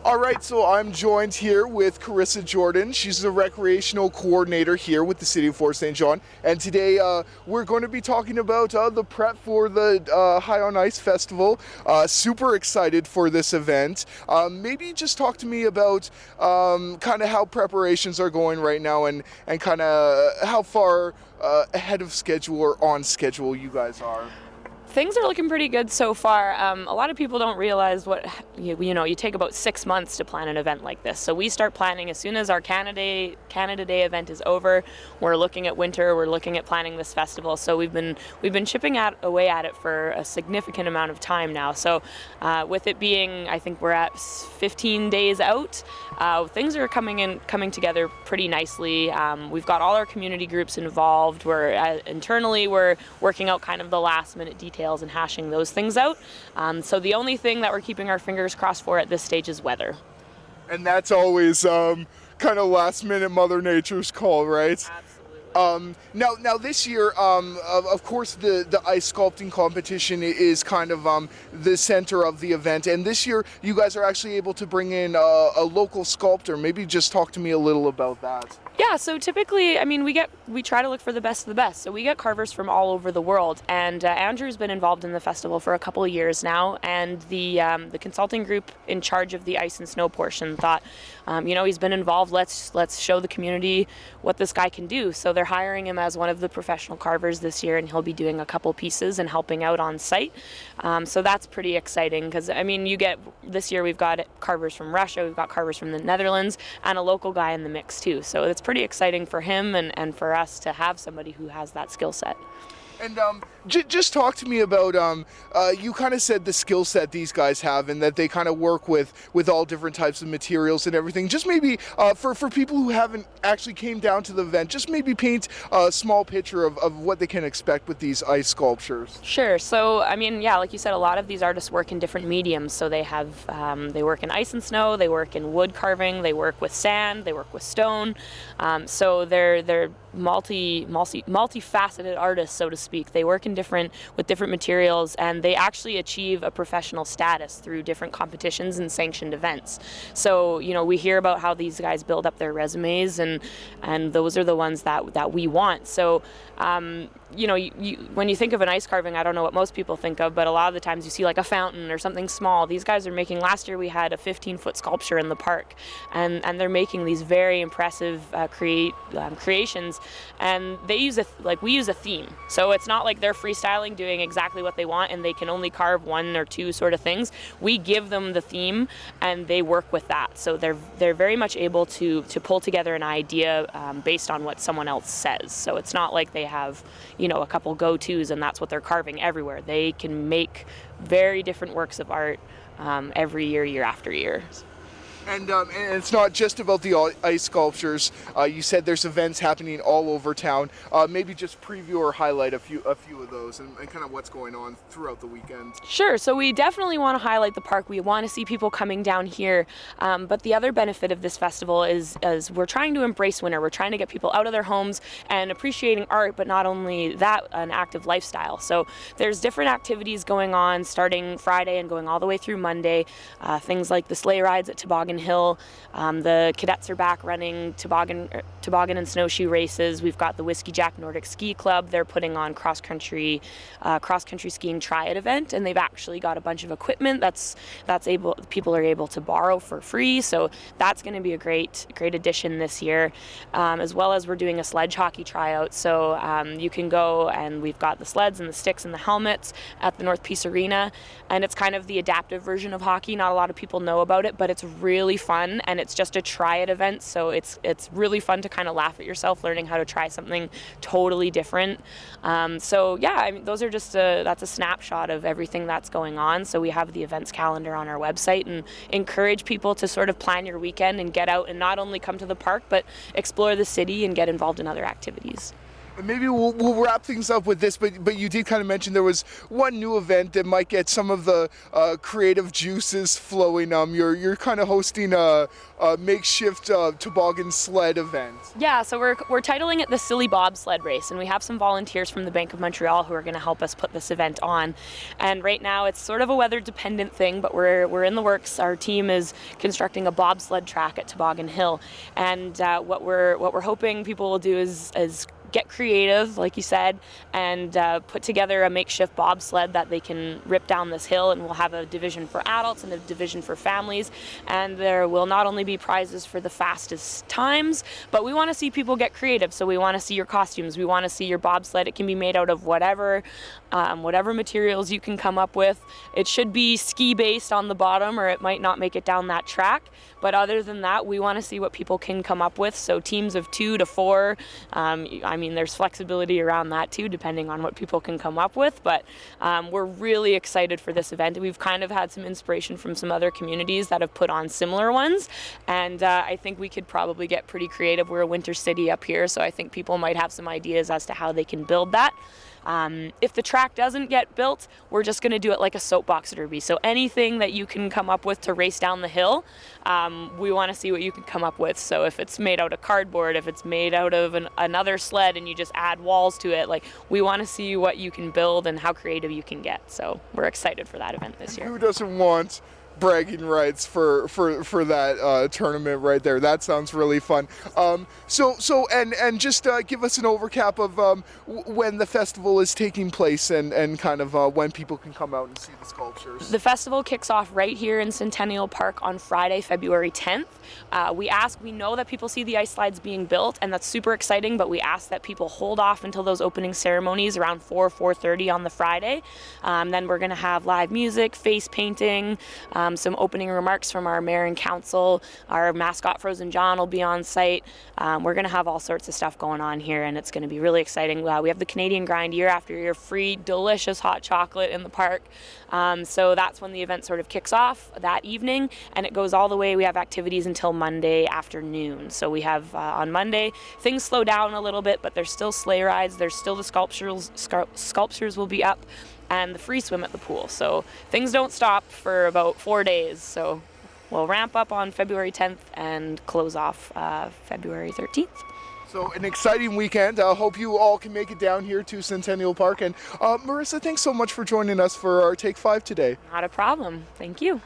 All right, so I'm joined here with Marissa Jordan. She's the recreational coordinator here with the City of Fort St. John. And today we're going to be talking about the prep for the High on Ice Festival. Super excited for this event. Maybe just talk to me about kind of how preparations are going right now and kind of how far ahead of schedule or on schedule you guys are. Things are looking pretty good so far. A lot of people don't realize you take about 6 months to plan an event like this. So we start planning as soon as our Canada Day event is over. We're looking at winter. We're looking at planning this festival. So we've been chipping away at it for a significant amount of time now. So with it being, I think we're at 15 days out. Things are coming together pretty nicely. We've got all our community groups involved. Internally we're working out kind of the last minute details and hashing those things out. So the only thing that we're keeping our fingers crossed for at this stage is weather. And that's always kind of last minute Mother Nature's call, right? Absolutely. Now this year, of course, the ice sculpting competition is kind of the center of the event. And this year, you guys are actually able to bring in a local sculptor. Maybe just talk to me a little about that. Yeah, so typically, I mean, we try to look for the best of the best. So we get carvers from all over the world, and Andrew's been involved in the festival for a couple of years now, and the consulting group in charge of the ice and snow portion thought, he's been involved. Let's show the community what this guy can do. So they're hiring him as one of the professional carvers this year, and he'll be doing a couple pieces and helping out on site. So that's pretty exciting because this year we've got carvers from Russia, we've got carvers from the Netherlands, and a local guy in the mix too. So it's pretty exciting for him and for us to have somebody who has that skill set. And just talk to me about, you kind of said the skill set these guys have and that they kind of work with all different types of materials and everything. Just maybe for people who haven't actually came down to the event, just maybe paint a small picture of what they can expect with these ice sculptures. Sure. So, like you said, a lot of these artists work in different mediums. So they work in ice and snow, they work in wood carving, they work with sand, they work with stone. So they're multifaceted artists, so to speak. They work with different materials, and they actually achieve a professional status through different competitions and sanctioned events. So, we hear about how these guys build up their resumes, and those are the ones that we want. So, when you think of an ice carving, I don't know what most people think of, but a lot of the times you see like a fountain or something small. These guys are making, last year we had a 15-foot sculpture in the park, and they're making these very impressive creations, and we use a theme. So it's not like they're freestyling doing exactly what they want and they can only carve one or two sort of things. We give them the theme and they work with that. So they're very much able to pull together an idea based on what someone else says. So it's not like they have a couple go-tos and that's what they're carving everywhere. They can make very different works of art every year after year. And it's not just about the ice sculptures. You said there's events happening all over town. Maybe just preview or highlight a few of those and kind of what's going on throughout the weekend. Sure. So we definitely want to highlight the park. We want to see people coming down here. But the other benefit of this festival is we're trying to embrace winter. We're trying to get people out of their homes and appreciating art, but not only that, an active lifestyle. So there's different activities going on starting Friday and going all the way through Monday. Things like the sleigh rides at Toboggan Hill. The cadets are back running toboggan and snowshoe races. We've got the Whiskey Jack Nordic Ski Club. They're putting on cross-country skiing triad event, and they've actually got a bunch of equipment people are able to borrow for free. So that's going to be a great addition this year, as well as we're doing a sledge hockey tryout. So you can go, and we've got the sleds and the sticks and the helmets at the North Peace Arena, and it's kind of the adaptive version of hockey. Not a lot of people know about it, but it's really fun, and it's just a triad event, so it's really fun to kind of laugh at yourself learning how to try something totally different. Those are just that's a snapshot of everything that's going on. So we have the events calendar on our website and encourage people to sort of plan your weekend and get out and not only come to the park but explore the city and get involved in other activities. Maybe we'll wrap things up with this, but you did kind of mention there was one new event that might get some of the creative juices flowing. You're kind of hosting a makeshift toboggan sled event. Yeah, so we're titling it the Silly Bobsled Race, and we have some volunteers from the Bank of Montreal who are going to help us put this event on. And right now it's sort of a weather-dependent thing, but we're in the works. Our team is constructing a bobsled track at Toboggan Hill, and what we're hoping people will do is get creative, like you said, and put together a makeshift bobsled that they can rip down this hill, and we'll have a division for adults and a division for families, and there will not only be prizes for the fastest times, but we want to see people get creative. So we want to see your costumes, we want to see your bobsled. It can be made out of whatever materials you can come up with. It should be ski based on the bottom, or it might not make it down that track, but other than that, we want to see what people can come up with. So teams of 2 to 4, I mean, there's flexibility around that too, depending on what people can come up with, but we're really excited for this event. We've kind of had some inspiration from some other communities that have put on similar ones, and I think we could probably get pretty creative. We're a winter city up here, so I think people might have some ideas as to how they can build that. If the track doesn't get built, we're just going to do it like a soapbox derby. So anything that you can come up with to race down the hill, we want to see what you can come up with. So if it's made out of cardboard, if it's made out of another sled and you just add walls to it, like, we want to see what you can build and how creative you can get. So we're excited for that event this year. Who doesn't want bragging rights for that tournament right there? That sounds really fun. So just give us an overcap of when the festival is taking place and kind of when people can come out and see the sculptures. The festival kicks off right here in Centennial Park on Friday, February 10th. We know that people see the ice slides being built, and that's super exciting, but we ask that people hold off until those opening ceremonies around 4:30 on the Friday. Then we're going to have live music, face painting, some opening remarks from our mayor and council. Our mascot Frozen John will be on site. We're going to have all sorts of stuff going on here, and it's going to be really exciting. We have the Canadian Grind year after year, free delicious hot chocolate in the park. So that's when the event sort of kicks off that evening, and it goes all the way. We have activities until Monday afternoon. So we have on Monday, things slow down a little bit, but there's still sleigh rides, there's still the sculptures will be up, and the free swim at the pool. So things don't stop for about 4 days. So we'll ramp up on February 10th and close off February 13th. So an exciting weekend. I hope you all can make it down here to Centennial Park. And Marissa, thanks so much for joining us for our Take 5 today. Not a problem. Thank you.